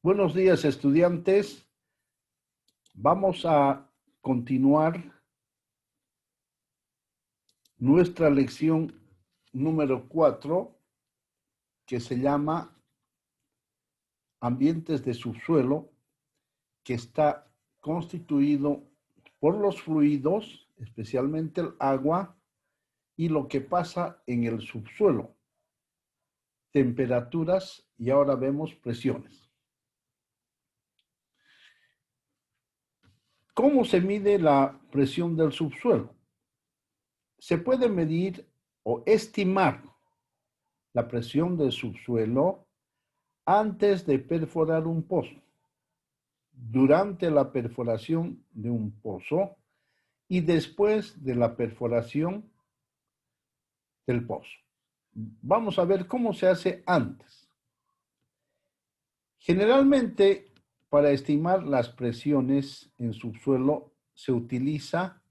Buenos días, estudiantes. Vamos a continuar nuestra lección número 4, que se llama Ambientes de subsuelo, que está constituido por los fluidos, especialmente el agua, y lo que pasa en el subsuelo, temperaturas, y ahora vemos presiones. ¿Cómo se mide la presión del subsuelo? Se puede medir o estimar la presión del subsuelo antes de perforar un pozo, durante la perforación de un pozo y después de la perforación del pozo. Vamos a ver cómo se hace antes. Generalmente, para estimar las presiones en subsuelo se utiliza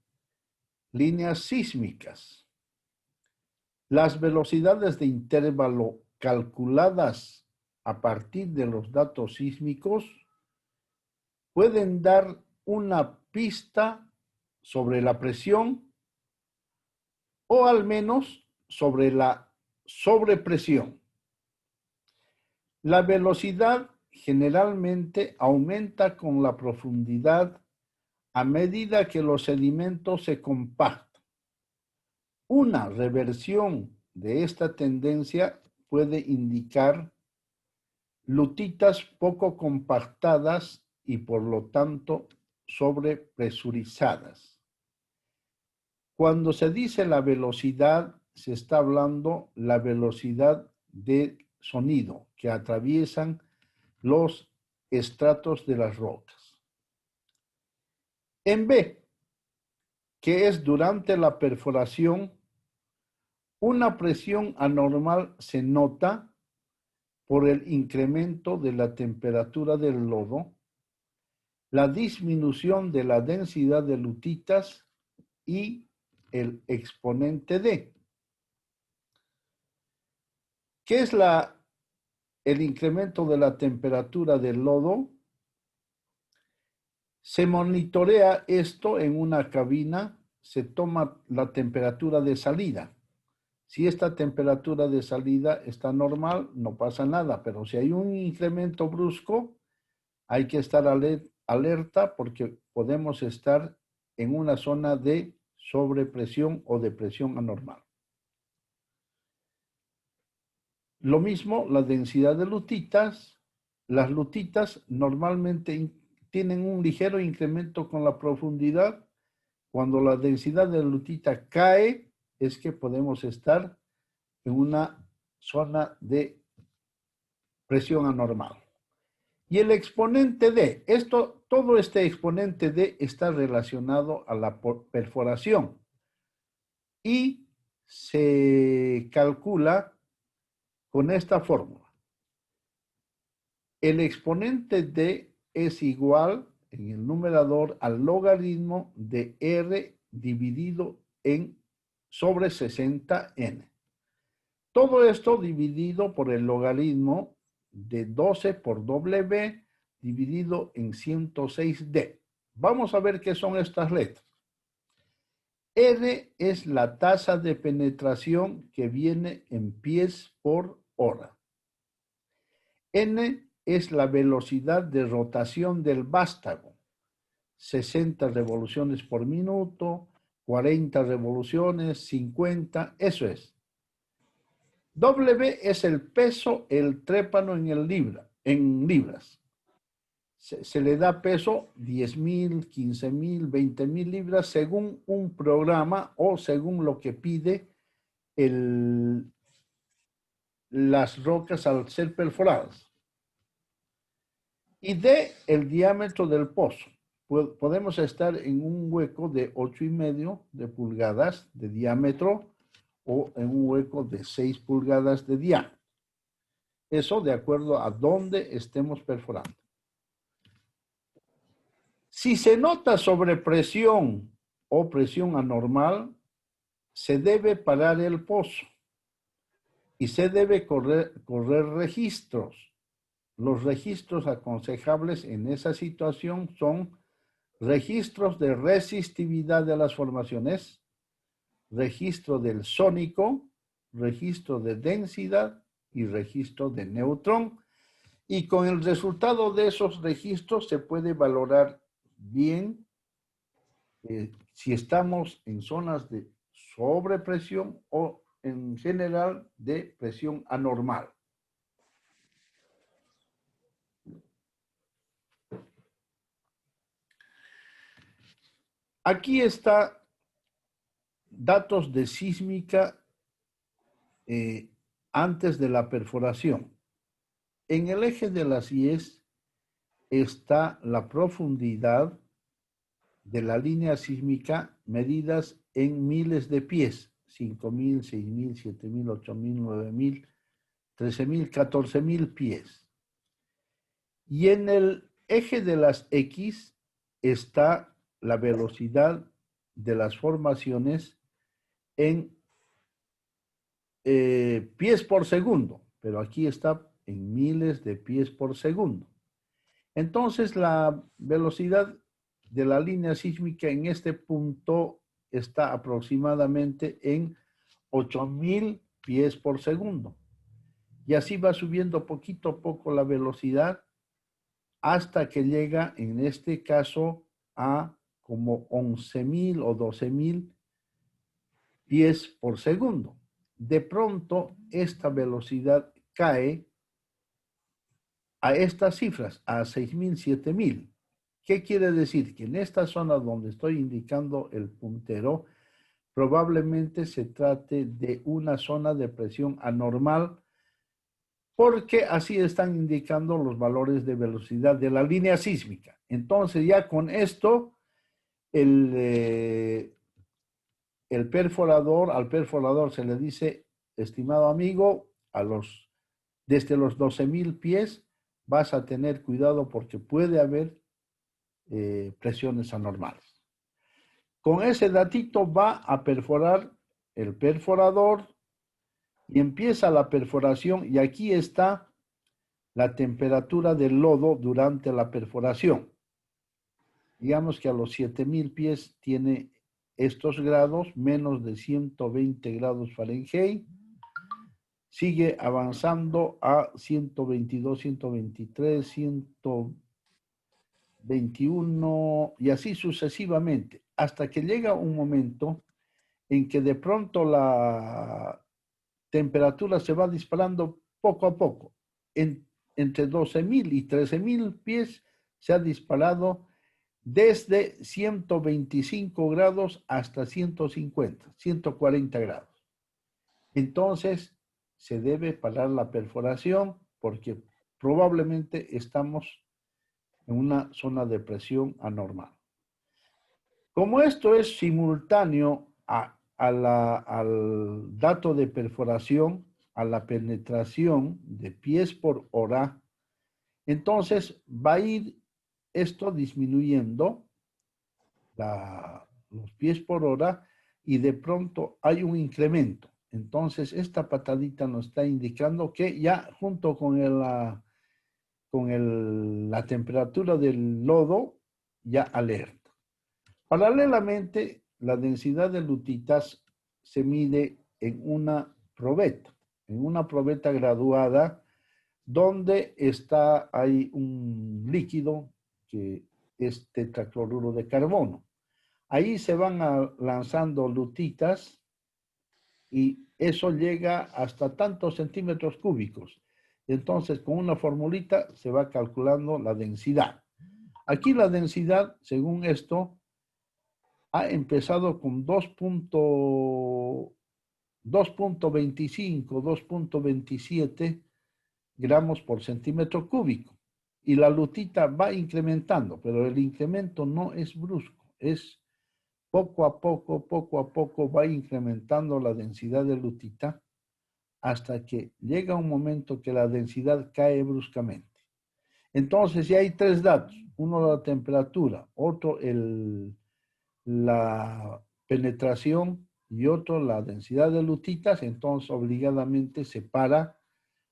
líneas sísmicas. Las velocidades de intervalo calculadas a partir de los datos sísmicos pueden dar una pista sobre la presión o al menos sobre la sobrepresión. La velocidad generalmente aumenta con la profundidad a medida que los sedimentos se compactan. Una reversión de esta tendencia puede indicar lutitas poco compactadas y por lo tanto sobrepresurizadas. Cuando se dice la velocidad, se está hablando la velocidad de sonido que atraviesan los estratos de las rocas. En B, que es durante la perforación, una presión anormal se nota por el incremento de la temperatura del lodo, la disminución de la densidad de lutitas y el exponente D. ¿Qué es el incremento de la temperatura del lodo? Se monitorea esto en una cabina, se toma la temperatura de salida. Si esta temperatura de salida está normal, no pasa nada, pero si hay un incremento brusco, hay que estar alerta porque podemos estar en una zona de sobrepresión o de presión anormal. Lo mismo la densidad de lutitas. Las lutitas normalmente tienen un ligero incremento con la profundidad. Cuando la densidad de lutita cae, es que podemos estar en una zona de presión anormal. Y el exponente D, todo este exponente D está relacionado a la perforación y se calcula con esta fórmula. El exponente D es igual en el numerador al logaritmo de R dividido sobre 60N. Todo esto dividido por el logaritmo de 12 por W dividido en 106D. Vamos a ver qué son estas letras. R es la tasa de penetración que viene en pies por hora. N es la velocidad de rotación del vástago. 60 revoluciones por minuto, 40 revoluciones, 50, eso es. W es el peso, el trépano en libras. Se le da peso 10,000, 15,000, 20,000 libras según un programa o según lo que pide las rocas al ser perforadas. Y D, el diámetro del pozo. Podemos estar en un hueco de 8,5 de pulgadas de diámetro o en un hueco de 6 pulgadas de diámetro. Eso de acuerdo a dónde estemos perforando. Si se nota sobrepresión o presión anormal, se debe parar el pozo y se debe correr registros. los registros aconsejables en esa situación son registros de resistividad de las formaciones, registro del sónico, registro de densidad y registro de neutrón. Y con el resultado de esos registros se puede valorar bien si estamos en zonas de sobrepresión o en general de presión anormal. Aquí está datos de sísmica antes de la perforación. En el eje de las IES está la profundidad de la línea sísmica medidas en miles de pies, 5.000, 6.000, 7.000, 8.000, 9.000, 13.000, 14.000 pies. Y en el eje de las X está la velocidad de las formaciones en pies por segundo, pero aquí está en miles de pies por segundo. Entonces la velocidad de la línea sísmica en este punto está aproximadamente en 8.000 pies por segundo. Y así va subiendo poquito a poco la velocidad hasta que llega, en este caso, a como 11.000 o 12.000 pies por segundo. De pronto, esta velocidad cae a estas cifras, a 6.000, 7.000. ¿Qué quiere decir? Que en esta zona donde estoy indicando el puntero, probablemente se trate de una zona de presión anormal, porque así están indicando los valores de velocidad de la línea sísmica. Entonces ya con esto, el perforador, al perforador se le dice, estimado amigo, desde los 12.000 pies vas a tener cuidado porque puede haber presiones anormales. Con ese datito va a perforar el perforador y empieza la perforación, y aquí está la temperatura del lodo durante la perforación. Digamos que a los 7.000 pies tiene estos grados, menos de 120 grados Fahrenheit. Sigue avanzando a 122, 123, 121 y así sucesivamente, hasta que llega un momento en que de pronto la temperatura se va disparando poco a poco. Entre 12.000 y 13.000 pies se ha disparado desde 125 grados hasta 150, 140 grados. Entonces, se debe parar la perforación porque probablemente estamos en una zona de presión anormal. Como esto es simultáneo al dato de perforación, a la penetración de pies por hora, entonces va a ir esto disminuyendo los pies por hora y de pronto hay un incremento. Entonces esta patadita nos está indicando que ya junto con la temperatura del lodo ya alerta. Paralelamente, la densidad de lutitas se mide en una probeta graduada, donde hay un líquido que es tetracloruro de carbono. Ahí se van lanzando lutitas y eso llega hasta tantos centímetros cúbicos. Entonces, con una formulita se va calculando la densidad. Aquí la densidad, según esto, ha empezado con 2.25, 2.27 gramos por centímetro cúbico. Y la lutita va incrementando, pero el incremento no es brusco, es poco a poco va incrementando la densidad de lutita hasta que llega un momento que la densidad cae bruscamente. Entonces, ya hay tres datos. Uno, la temperatura, otro, la penetración y otro, la densidad de lutitas. Entonces, obligadamente se para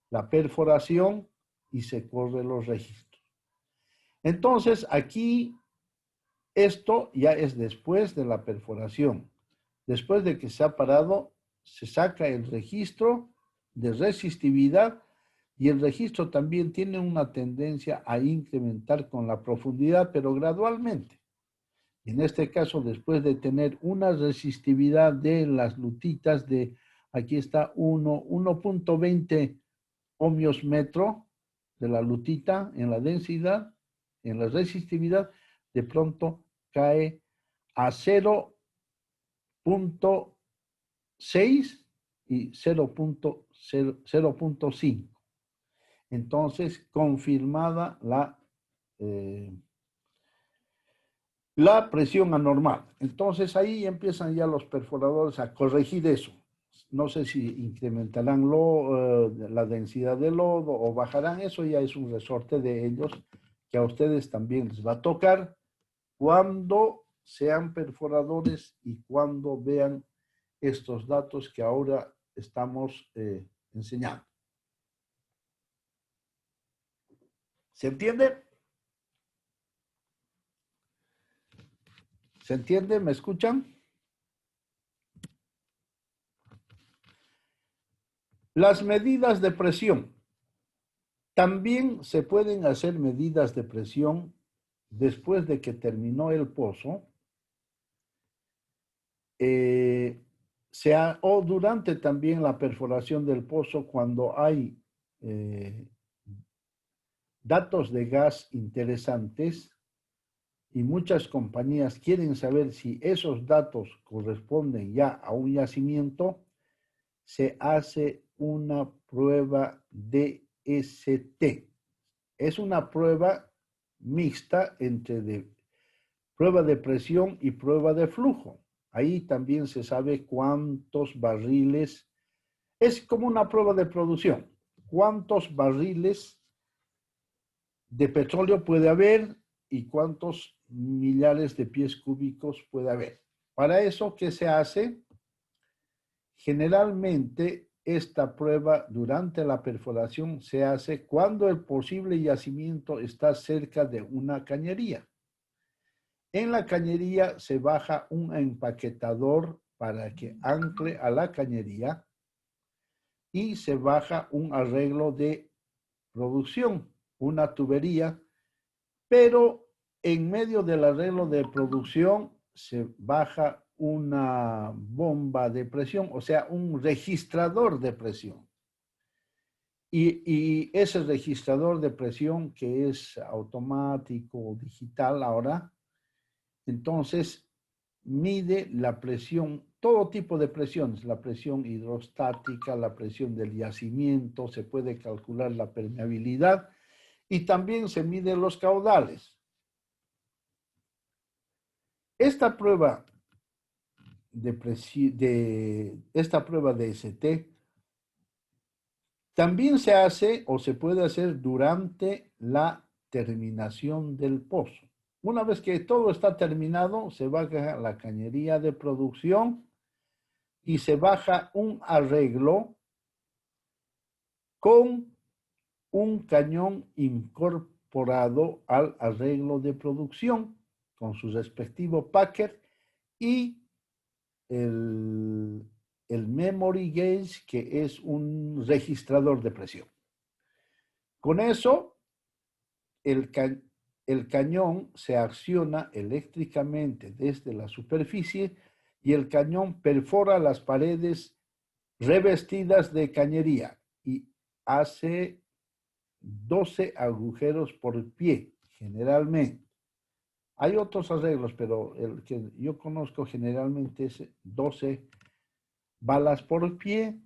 la perforación y se corren los registros. Entonces, aquí esto ya es después de la perforación. Después de que se ha parado, se saca el registro de resistividad y el registro también tiene una tendencia a incrementar con la profundidad, pero gradualmente. En este caso, después de tener una resistividad de las lutitas de, aquí está 1.20 ohmios metro de la lutita en la densidad, en la resistividad, de pronto cae a 0.6 y 0.5. Entonces, confirmada la presión anormal. Entonces, ahí empiezan ya los perforadores a corregir eso. No sé si incrementarán la densidad de lodo o bajarán. Eso ya es un resorte de ellos que a ustedes también les va a tocar cuando sean perforadores y cuando vean estos datos que ahora estamos enseñando. ¿Se entiende? ¿Se entiende? ¿Me escuchan? Las medidas de presión. También se pueden hacer medidas de presión después de que terminó el pozo o durante también la perforación del pozo cuando hay datos de gas interesantes y muchas compañías quieren saber si esos datos corresponden ya a un yacimiento, se hace una prueba DST. Es una prueba mixta entre prueba de presión y prueba de flujo. Ahí también se sabe cuántos barriles, es como una prueba de producción, cuántos barriles de petróleo puede haber y cuántos millares de pies cúbicos puede haber. Para eso, ¿qué se hace? Generalmente, esta prueba durante la perforación se hace cuando el posible yacimiento está cerca de una cañería. En la cañería se baja un empaquetador para que ancle a la cañería y se baja un arreglo de producción, una tubería, pero en medio del arreglo de producción se baja una bomba de presión, o sea, un registrador de presión. Y ese registrador de presión que es automático o digital ahora, entonces mide la presión, todo tipo de presiones, la presión hidrostática, la presión del yacimiento, se puede calcular la permeabilidad y también se miden los caudales. Esta prueba esta prueba de ST también se hace o se puede hacer durante la terminación del pozo. Una vez que todo está terminado, se baja la cañería de producción y se baja un arreglo con un cañón incorporado al arreglo de producción con su respectivo packer y el memory gauge, que es un registrador de presión. Con eso, el cañón se acciona eléctricamente desde la superficie y el cañón perfora las paredes revestidas de cañería y hace 12 agujeros por pie, generalmente. Hay otros arreglos, pero el que yo conozco generalmente es 12 balas por pie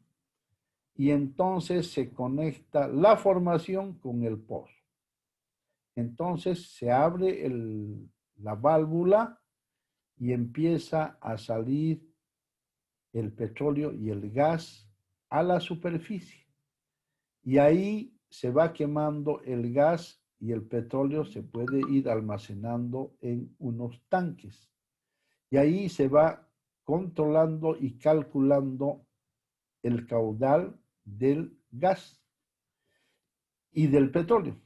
y entonces se conecta la formación con el pozo. Entonces se abre la válvula y empieza a salir el petróleo y el gas a la superficie. Y ahí se va quemando el gas y el petróleo se puede ir almacenando en unos tanques. Y ahí se va controlando y calculando el caudal del gas. y del petróleo.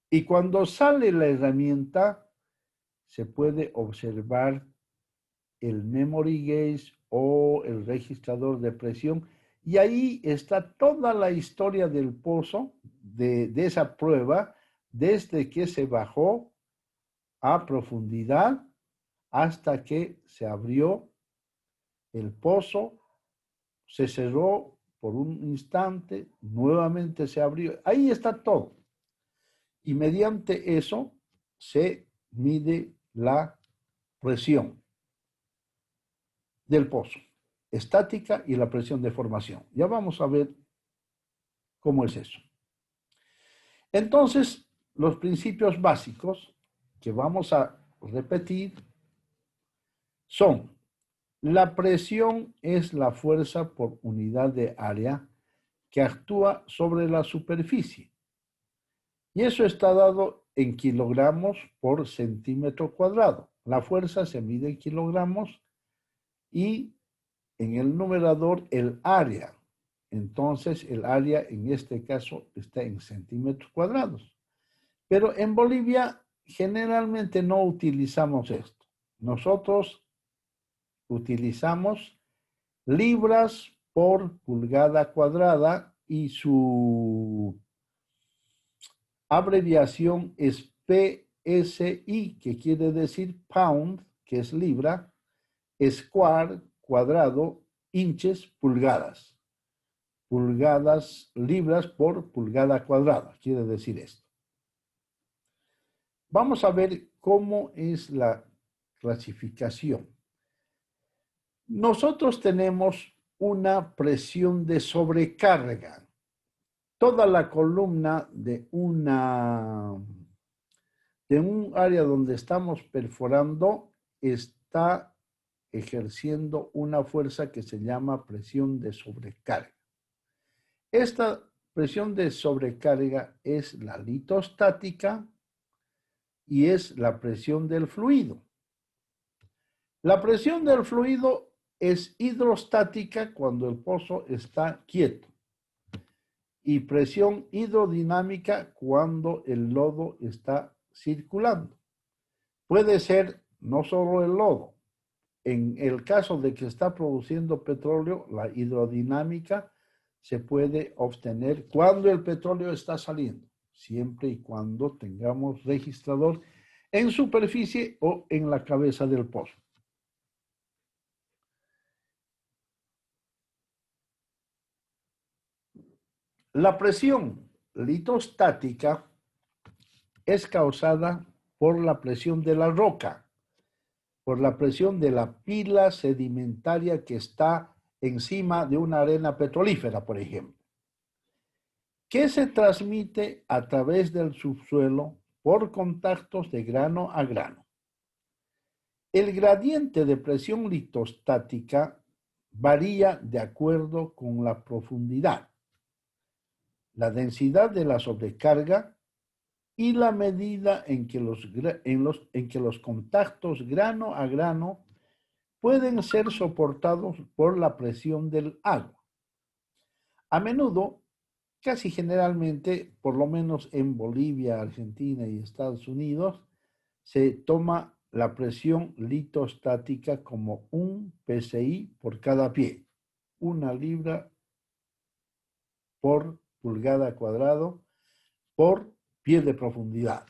Y cuando sale la herramienta, se puede observar el memory gauge o el registrador de presión, y ahí está toda la historia del pozo, de esa prueba, desde que se bajó a profundidad hasta que se abrió el pozo, se cerró por un instante, nuevamente se abrió. Ahí está todo. Y mediante eso se mide la presión del pozo, estática y la presión de formación. Ya vamos a ver cómo es eso. Entonces, los principios básicos que vamos a repetir son: la presión es la fuerza por unidad de área que actúa sobre la superficie. Y eso está dado en kilogramos por centímetro cuadrado. La fuerza se mide en kilogramos y en el numerador el área. Entonces el área en este caso está en centímetros cuadrados. Pero en Bolivia generalmente no utilizamos esto. Nosotros utilizamos libras por pulgada cuadrada y su abreviación es PSI, que quiere decir pound, que es libra, square, cuadrado, inches, pulgadas. Pulgadas, libras por pulgada cuadrada, quiere decir esto. Vamos a ver cómo es la clasificación. Nosotros tenemos una presión de sobrecarga. Toda la columna de un área donde estamos perforando está ejerciendo una fuerza que se llama presión de sobrecarga. Esta presión de sobrecarga es la litostática y es la presión del fluido. La presión del fluido es hidrostática cuando el pozo está quieto y presión hidrodinámica cuando el lodo está circulando. Puede ser no solo el lodo. En el caso de que está produciendo petróleo, la hidrodinámica se puede obtener cuando el petróleo está saliendo, siempre y cuando tengamos registrador en superficie o en la cabeza del pozo. La presión litostática es causada por la presión de la roca, por la presión de la pila sedimentaria que está encima de una arena petrolífera, por ejemplo, que se transmite a través del subsuelo por contactos de grano a grano. El gradiente de presión litostática varía de acuerdo con la profundidad, la densidad de la sobrecarga y la medida en que los contactos grano a grano pueden ser soportados por la presión del agua. A menudo, casi generalmente, por lo menos en Bolivia, Argentina y Estados Unidos, se toma la presión litostática como un PSI por cada pie, 1 libra por pulgada cuadrado por pie de profundidad.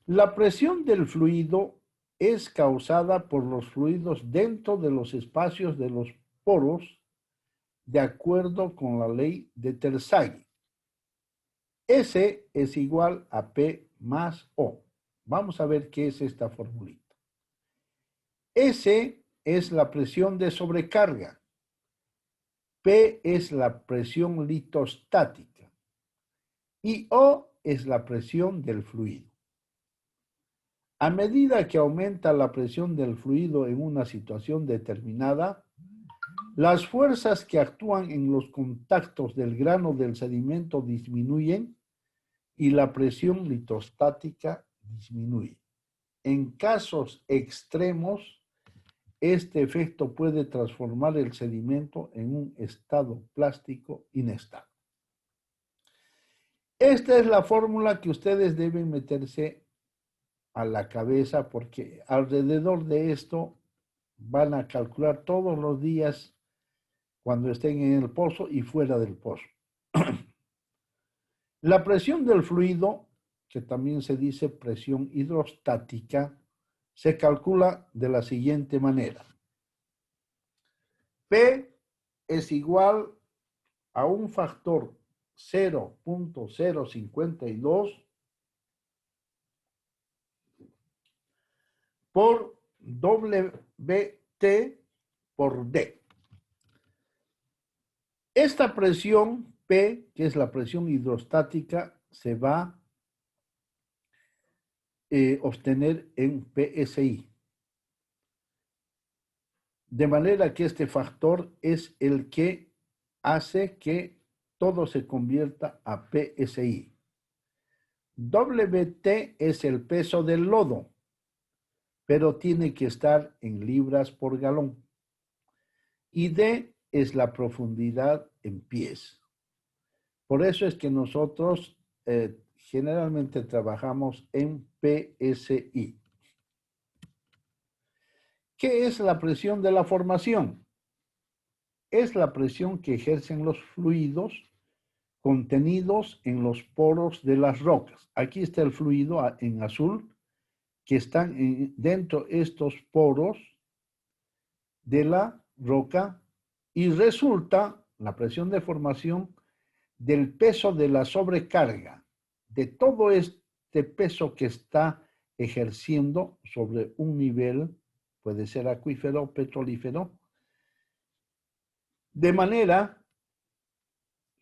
La presión del fluido es causada por los fluidos dentro de los espacios de los poros de acuerdo con la ley de Terzaghi. S es igual a P más O. Vamos a ver qué es esta formulita. S es la presión de sobrecarga. P es la presión litostática. Y O es la presión del fluido. A medida que aumenta la presión del fluido en una situación determinada, las fuerzas que actúan en los contactos del grano del sedimento disminuyen y la presión litostática disminuye. En casos extremos, este efecto puede transformar el sedimento en un estado plástico inestable. Esta es la fórmula que ustedes deben meterse a la cabeza porque alrededor de esto van a calcular todos los días cuando estén en el pozo y fuera del pozo. La presión del fluido, que también se dice presión hidrostática, se calcula de la siguiente manera. P es igual a un factor 0.052 por WT por D. Esta presión P, que es la presión hidrostática, se va a obtener en PSI. De manera que este factor es el que hace que todo se convierta a PSI. WT es el peso del lodo, pero tiene que estar en libras por galón. Y D es la profundidad en pies. Por eso es que nosotros generalmente trabajamos en PSI. ¿Qué es la presión de la formación? Es la presión que ejercen los fluidos contenidos en los poros de las rocas. Aquí está el fluido en azul, que están dentro de estos poros de la roca y resulta la presión de formación del peso de la sobrecarga, de todo este peso que está ejerciendo sobre un nivel, puede ser acuífero o petrolífero, de manera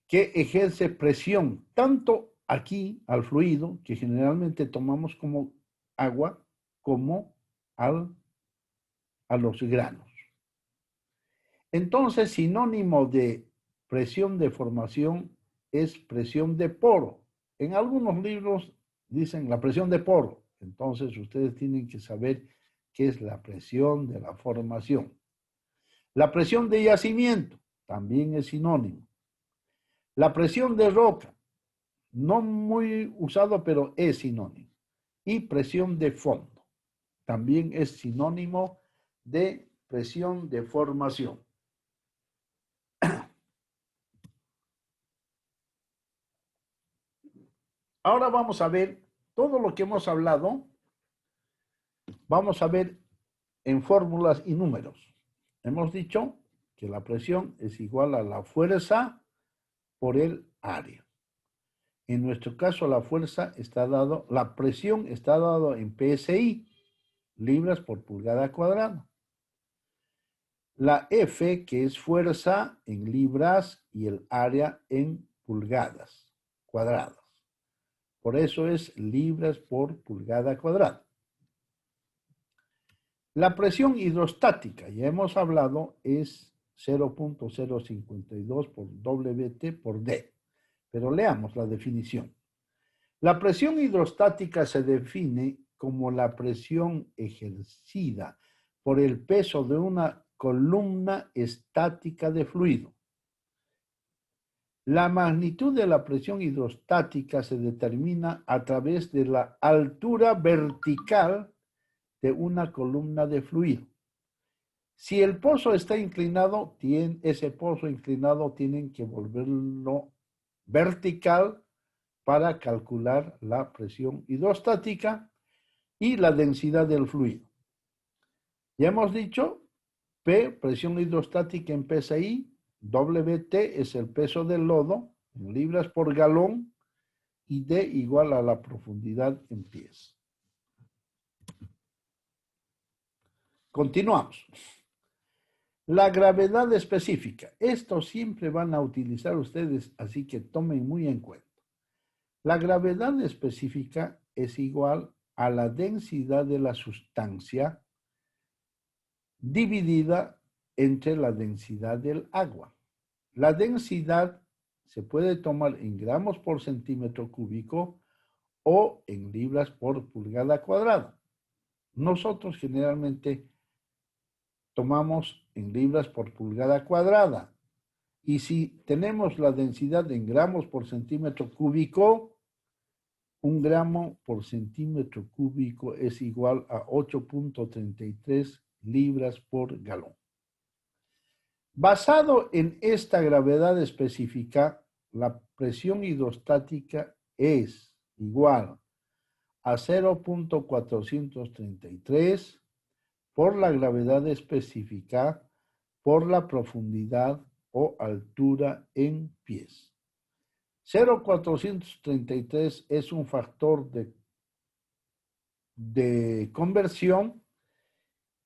que ejerce presión tanto aquí al fluido, que generalmente tomamos como agua, como a los granos. Entonces, sinónimo de presión de formación es presión de poro. En algunos libros dicen la presión de poro. Entonces, ustedes tienen que saber qué es la presión de la formación. La presión de yacimiento también es sinónimo. La presión de roca, no muy usado, pero es sinónimo. Y presión de fondo, también es sinónimo de presión de formación. Ahora vamos a ver todo lo que hemos hablado, vamos a ver en fórmulas y números. Hemos dicho que la presión es igual a la fuerza por el área. En nuestro caso, la fuerza está dado, la presión está dado en PSI, libras por pulgada cuadrada. La F, que es fuerza en libras, y el área en pulgadas cuadradas. Por eso es libras por pulgada cuadrada. La presión hidrostática, ya hemos hablado, es 0.052 por WT por D. Pero leamos la definición. La presión hidrostática se define como la presión ejercida por el peso de una columna estática de fluido. La magnitud de la presión hidrostática se determina a través de la altura vertical de una columna de fluido. Si el pozo está inclinado, ese pozo inclinado tienen que volverlo vertical para calcular la presión hidrostática y la densidad del fluido. Ya hemos dicho, P, presión hidrostática en PSI, WT es el peso del lodo en libras por galón y D igual a la profundidad en pies. Continuamos. La gravedad específica. Esto siempre van a utilizar ustedes, así que tomen muy en cuenta. La gravedad específica es igual a la densidad de la sustancia dividida entre la densidad del agua. La densidad se puede tomar en gramos por centímetro cúbico o en libras por pulgada cuadrada. Nosotros generalmente tomamos en libras por pulgada cuadrada. Y si tenemos la densidad en gramos por centímetro cúbico, 1 gramo por centímetro cúbico es igual a 8.33 libras por galón. Basado en esta gravedad específica, la presión hidrostática es igual a 0.433 por la gravedad específica por la profundidad o altura en pies. 0.433 es un factor de conversión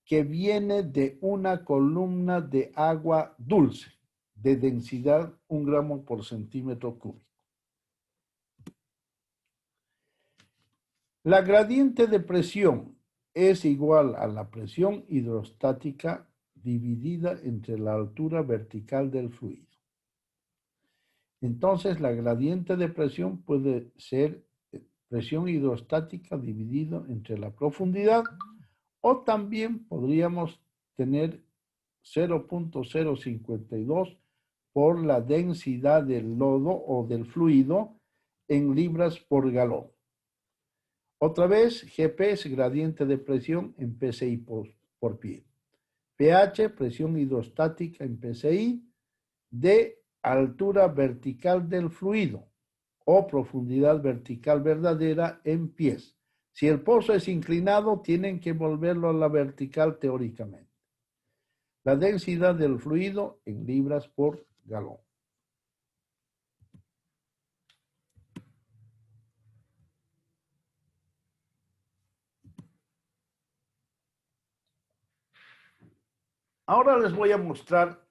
que viene de una columna de agua dulce de densidad 1 gramo por centímetro cúbico. La gradiente de presión es igual a la presión hidrostática dividida entre la altura vertical del fluido. Entonces, la gradiente de presión puede ser presión hidrostática dividido entre la profundidad, o también podríamos tener 0.052 por la densidad del lodo o del fluido en libras por galón. Otra vez, GP es gradiente de presión en PSI por pie. pH, presión hidrostática en PSI, de altura vertical del fluido o profundidad vertical verdadera en pies. Si el pozo es inclinado, tienen que volverlo a la vertical teóricamente. La densidad del fluido en libras por galón. Ahora les voy a mostrar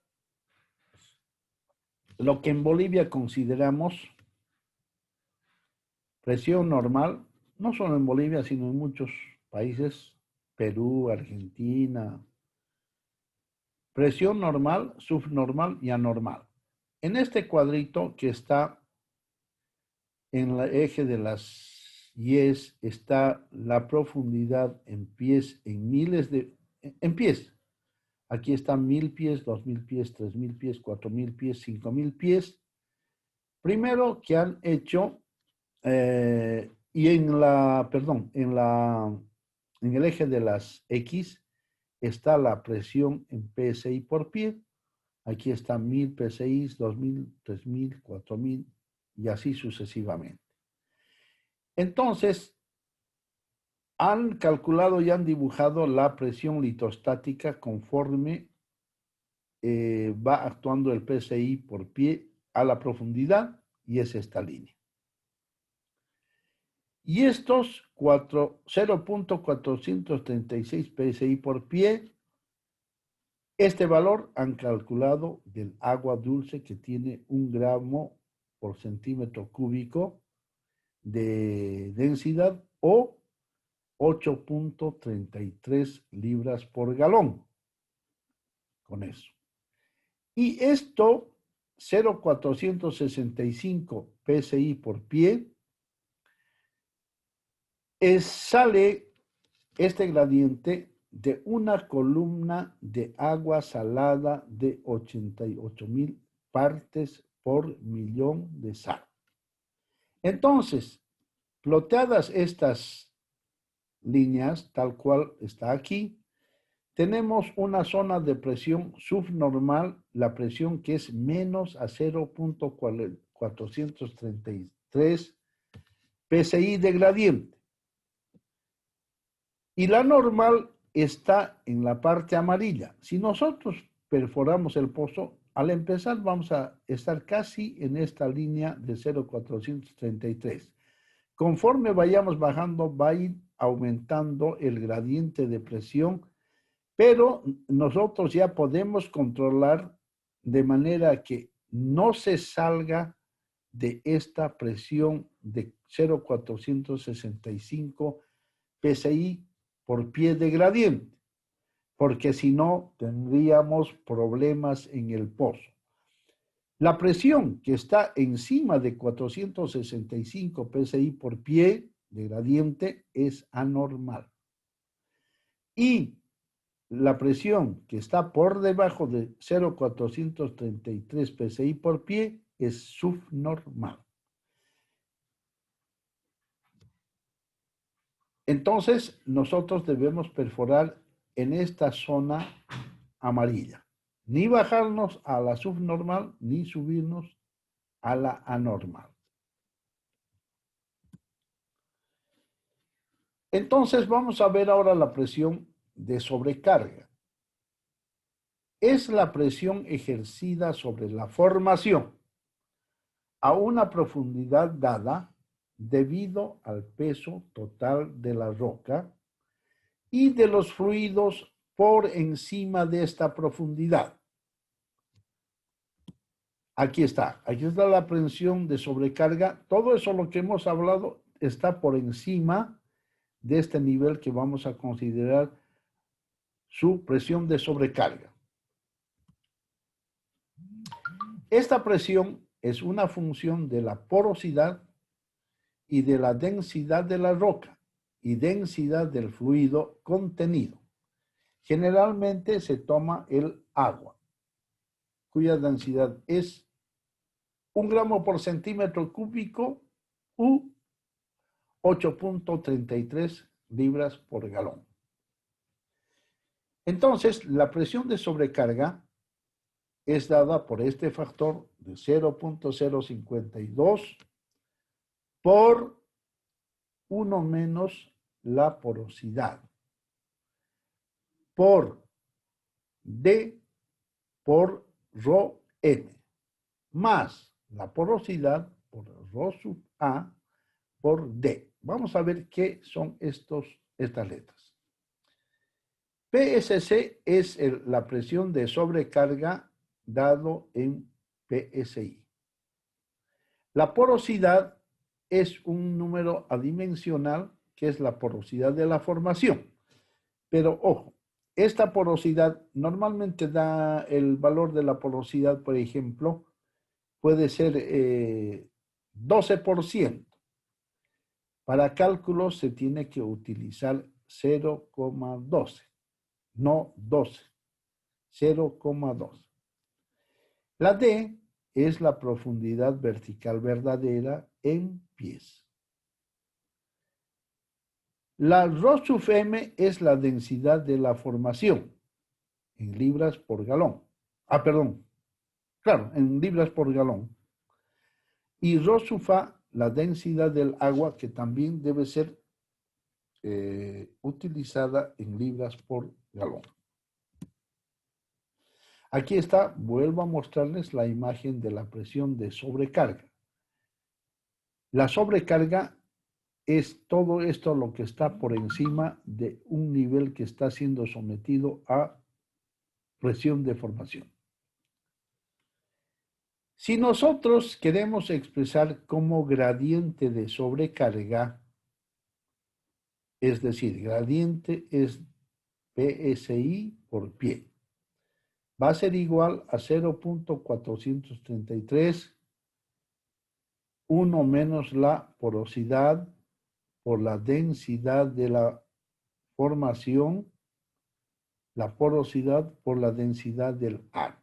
lo que en Bolivia consideramos presión normal, no solo en Bolivia, sino en muchos países, Perú, Argentina. Presión normal, subnormal y anormal. En este cuadrito que está en el eje de las Y's está la profundidad en pies, en pies. Aquí están 1000 pies, 2000 pies, 3000 pies, 4000 pies, 5000 pies. Primero que han hecho, y en el eje de las X está la presión en PSI por pie. Aquí están 1000 PSI, 2000, 3000, 4000 y así sucesivamente. Entonces, han calculado y han dibujado la presión litostática conforme va actuando el PSI por pie a la profundidad, y es esta línea. Y estos 0.436 PSI por pie, este valor han calculado del agua dulce que tiene 1 gramo por centímetro cúbico de densidad o 8.33 libras por galón. Con eso. Y esto, 0.465 PSI por pie, sale este gradiente de una columna de agua salada de 88,000 partes por millón de sal. Entonces, ploteadas estas líneas, tal cual está aquí, tenemos una zona de presión subnormal, la presión que es menos a 0.433 PSI de gradiente. Y la normal está en la parte amarilla. Si nosotros perforamos el pozo, al empezar vamos a estar casi en esta línea de 0.433. Conforme vayamos bajando, va a ir aumentando el gradiente de presión, pero nosotros ya podemos controlar de manera que no se salga de esta presión de 0.465 PSI por pie de gradiente, porque si no tendríamos problemas en el pozo. La presión que está encima de 465 PSI por pie de gradiente es anormal. Y la presión que está por debajo de 0,433 psi por pie es subnormal. Entonces, nosotros debemos perforar en esta zona amarilla. Ni bajarnos a la subnormal, ni subirnos a la anormal. Entonces, vamos a ver ahora la presión de sobrecarga. Es la presión ejercida sobre la formación a una profundidad dada debido al peso total de la roca y de los fluidos por encima de esta profundidad. Aquí está la presión de sobrecarga. Todo eso lo que hemos hablado está por encima de este nivel que vamos a considerar su presión de sobrecarga. Esta presión es una función de la porosidad y de la densidad de la roca y densidad del fluido contenido. Generalmente se toma el agua, cuya densidad es 1 gramo por centímetro cúbico u 8.33 libras por galón. Entonces, la presión de sobrecarga es dada por este factor de 0.052 por 1 menos la porosidad por D por rho n más la porosidad por rho sub A por D. Vamos a ver qué son estas letras. PSC es la presión de sobrecarga dado en PSI. La porosidad es un número adimensional que es la porosidad de la formación. Pero ojo, esta porosidad normalmente da el valor de la porosidad, por ejemplo, puede ser 12%. Para cálculos se tiene que utilizar 0,12, no 12, 0,12. La D es la profundidad vertical verdadera en pies. La rho sub m es la densidad de la formación en libras por galón. En libras por galón. Y rho sub a, la densidad del agua, que también debe ser utilizada en libras por galón. Aquí está, vuelvo a mostrarles la imagen de la presión de sobrecarga. La sobrecarga es todo esto lo que está por encima de un nivel que está siendo sometido a presión de formación. Si nosotros queremos expresar como gradiente de sobrecarga, es decir, gradiente es PSI por pie, va a ser igual a 0.433, 1 menos la porosidad por la densidad de la formación, la porosidad por la densidad del agua.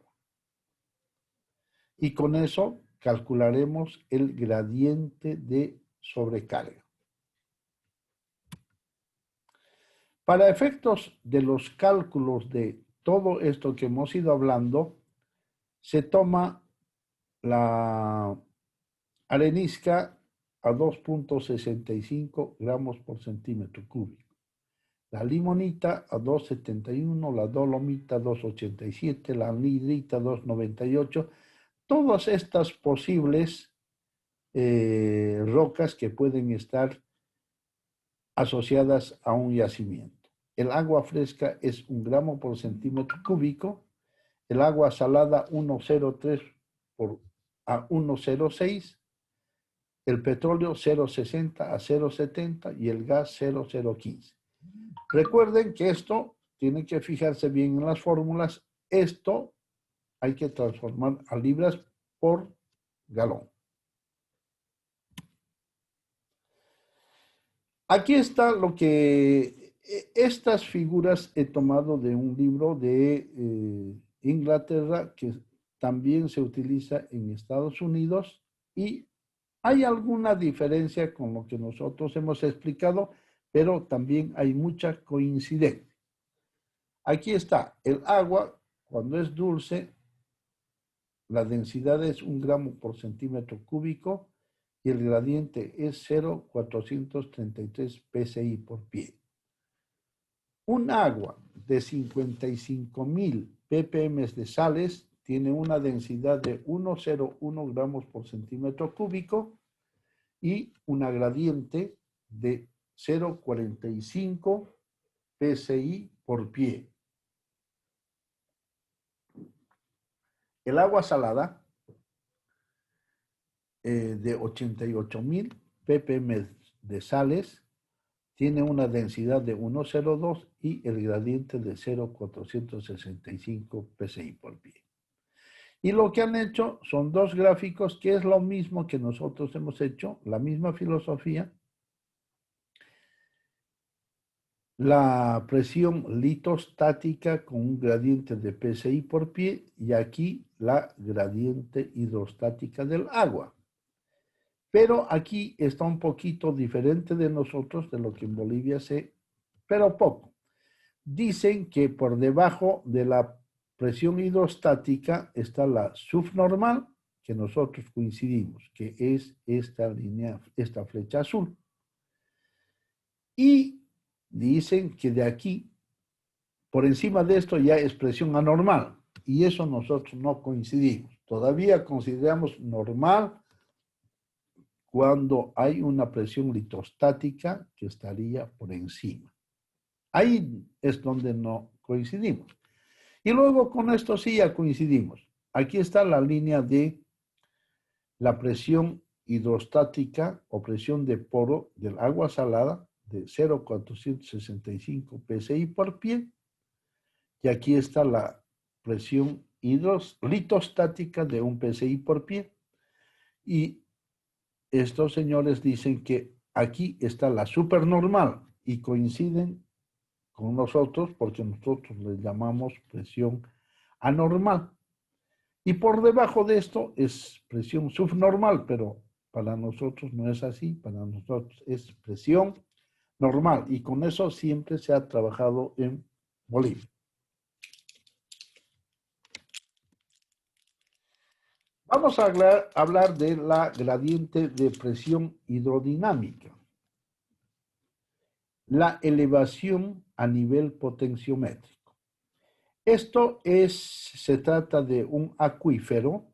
Y con eso calcularemos el gradiente de sobrecarga. Para efectos de los cálculos de todo esto que hemos ido hablando, se toma la arenisca a 2.65 gramos por centímetro cúbico, la limonita a 2.71, la dolomita a 2.87, la anhidrita a 2.98, todas estas posibles rocas que pueden estar asociadas a un yacimiento. El agua fresca es 1 gramo por centímetro cúbico, el agua salada 1,03 a 1,06, el petróleo 0,60 a 0,70 y el gas 0,015. Recuerden que esto, tienen que fijarse bien en las fórmulas, esto hay que transformar a libras por galón. Aquí está lo que Estas figuras he tomado de un libro de Inglaterra que también se utiliza en Estados Unidos y hay alguna diferencia con lo que nosotros hemos explicado, pero también hay mucha coincidencia. Aquí está, el agua, cuando es dulce, la densidad es 1 gramo por centímetro cúbico y el gradiente es 0,433 psi por pie. Un agua de 55,000 ppm de sales tiene una densidad de 1,01 gramos por centímetro cúbico y una gradiente de 0,45 psi por pie. El agua salada de 88,000 ppm de sales tiene una densidad de 1,02 y el gradiente de 0,465 psi por pie. Y lo que han hecho son dos gráficos que es lo mismo que nosotros hemos hecho, la misma filosofía. La presión litostática con un gradiente de psi por pie y aquí la gradiente hidrostática del agua. Pero aquí está un poquito diferente de nosotros, de lo que en Bolivia se, pero poco. Dicen que por debajo de la presión hidrostática está la subnormal, que nosotros coincidimos, que es esta línea, esta flecha azul. Y dicen que de aquí, por encima de esto ya es presión anormal. Y eso nosotros no coincidimos. Todavía consideramos normal cuando hay una presión litostática que estaría por encima. Ahí es donde no coincidimos. Y luego con esto sí ya coincidimos. Aquí está la línea de la presión hidrostática o presión de poro del agua salada de 0,465 psi por pie. Y aquí está la presión litostática de 1 psi por pie. Y estos señores dicen que aquí está la supernormal y coinciden con nosotros porque nosotros le llamamos presión anormal. Y por debajo de esto es presión subnormal, pero para nosotros no es así, para nosotros es presión normal y con eso siempre se ha trabajado en Bolivia. Vamos a hablar de la gradiente de presión hidrodinámica. La elevación a nivel potenciométrico. Esto se trata de un acuífero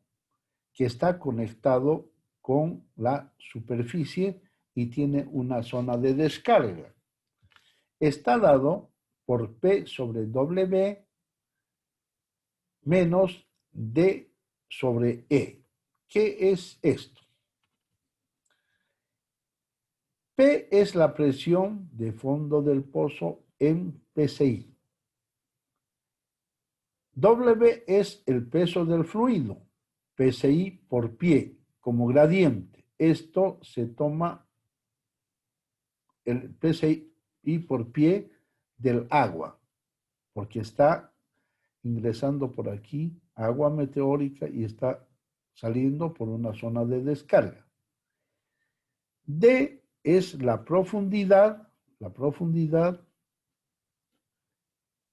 que está conectado con la superficie y tiene una zona de descarga. Está dado por P sobre W menos D sobre E. ¿Qué es esto? P es la presión de fondo del pozo en PSI. W es el peso del fluido, PSI por pie, como gradiente. Esto se toma el PSI por pie del agua, porque está ingresando por aquí agua meteórica y está saliendo por una zona de descarga. D es la profundidad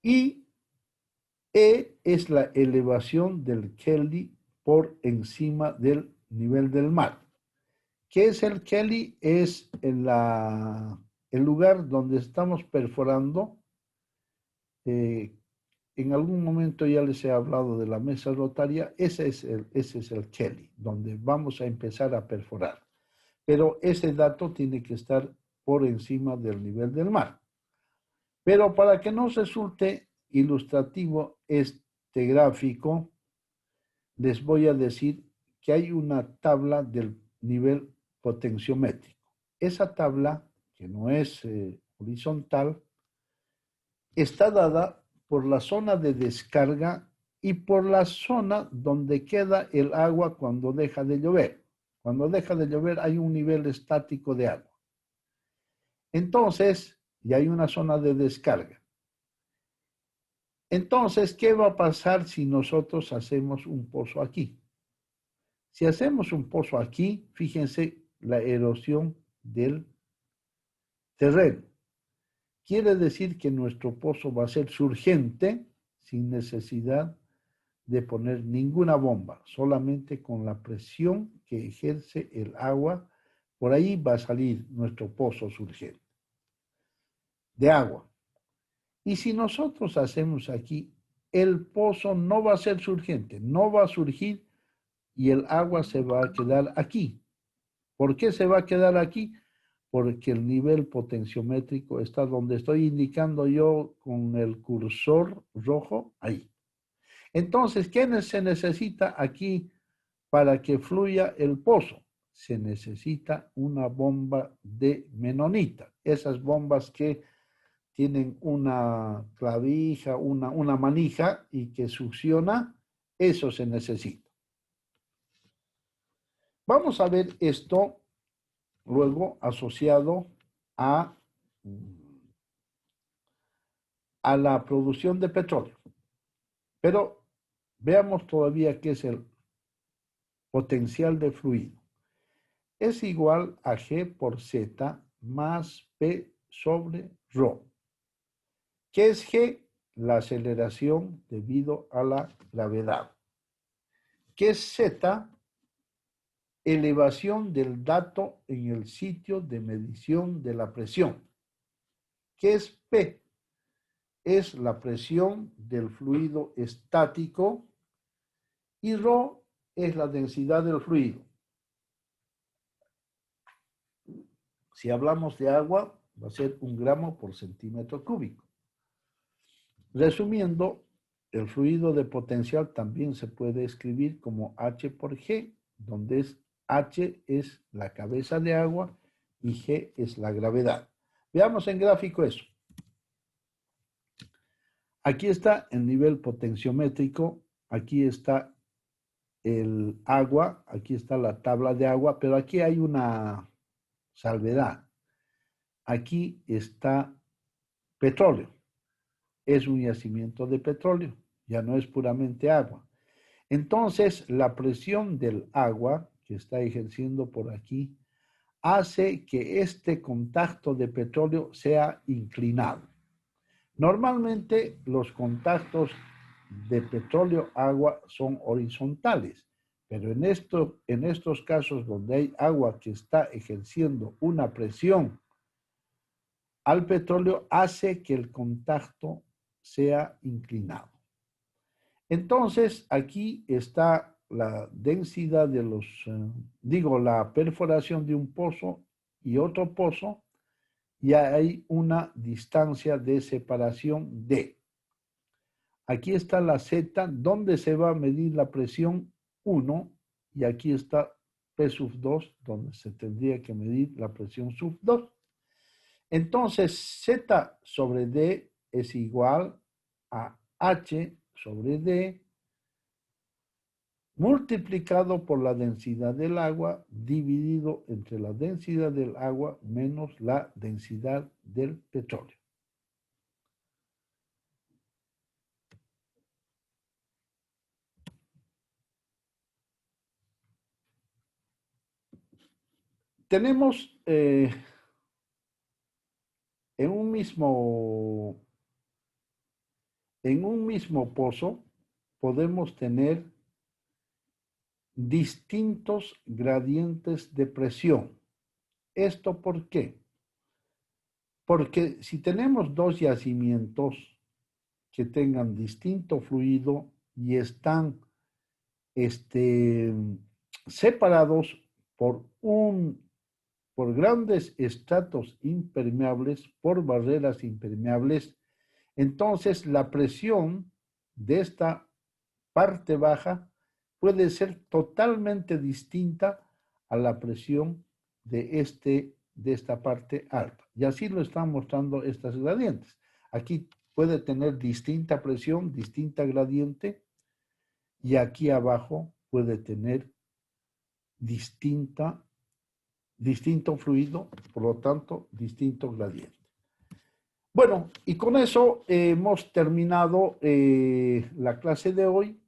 y E es la elevación del Kelly por encima del nivel del mar. ¿Qué es el Kelly? Es el lugar donde estamos perforando. En algún momento ya les he hablado de la mesa rotaria. Ese es el Kelly, donde vamos a empezar a perforar. Pero ese dato tiene que estar por encima del nivel del mar. Pero para que no resulte ilustrativo este gráfico, les voy a decir que hay una tabla del nivel potenciométrico. Esa tabla, que no es horizontal, está dada por la zona de descarga y por la zona donde queda el agua cuando deja de llover. Cuando deja de llover hay un nivel estático de agua. Entonces, y hay una zona de descarga. Entonces, ¿qué va a pasar si nosotros hacemos un pozo aquí? Si hacemos un pozo aquí, fíjense la erosión del terreno. Quiere decir que nuestro pozo va a ser surgente sin necesidad de poner ninguna bomba, solamente con la presión que ejerce el agua, por ahí va a salir nuestro pozo surgente de agua. Y si nosotros hacemos aquí, el pozo no va a ser surgente, no va a surgir y el agua se va a quedar aquí. ¿Por qué se va a quedar aquí? Porque el nivel potenciométrico está donde estoy indicando yo con el cursor rojo, ahí. Entonces, ¿qué se necesita aquí para que fluya el pozo? Se necesita una bomba de menonita. Esas bombas que tienen una clavija, una manija y que succiona, eso se necesita. Vamos a ver esto luego asociado a, a la producción de petróleo. Pero veamos todavía qué es el potencial de fluido. Es igual a G por Z más P sobre ρ. ¿Qué es G? La aceleración debido a la gravedad. ¿Qué es Z? Elevación del dato en el sitio de medición de la presión. ¿Qué es P? Es la presión del fluido estático y ρ es la densidad del fluido. Si hablamos de agua, va a ser 1 gramo por centímetro cúbico. Resumiendo, el fluido de potencial también se puede escribir como H por G, donde H es la cabeza de agua y G es la gravedad. Veamos en gráfico eso. Aquí está el nivel potenciométrico, aquí está el agua, aquí está la tabla de agua, pero aquí hay una salvedad. Aquí está petróleo. Es un yacimiento de petróleo, ya no es puramente agua. Entonces, la presión del agua que está ejerciendo por aquí hace que este contacto de petróleo sea inclinado. Normalmente los contactos de petróleo-agua son horizontales, pero en estos casos donde hay agua que está ejerciendo una presión al petróleo, hace que el contacto sea inclinado. Entonces, aquí está la densidad de la perforación de un pozo y otro pozo, y hay una distancia de separación D. Aquí está la Z, donde se va a medir la presión 1, y aquí está P sub 2, donde se tendría que medir la presión sub 2. Entonces, Z sobre D es igual a H sobre D multiplicado por la densidad del agua dividido entre la densidad del agua menos la densidad del petróleo. Tenemos en un mismo pozo podemos tener distintos gradientes de presión. ¿Esto por qué? Porque si tenemos dos yacimientos que tengan distinto fluido y están separados por grandes estratos impermeables, por barreras impermeables, entonces la presión de esta parte baja puede ser totalmente distinta a la presión de esta parte alta. Y así lo están mostrando estas gradientes. Aquí puede tener distinta presión, distinta gradiente, y aquí abajo puede tener distinto fluido, por lo tanto, distinto gradiente. Bueno, y con eso hemos terminado la clase de hoy.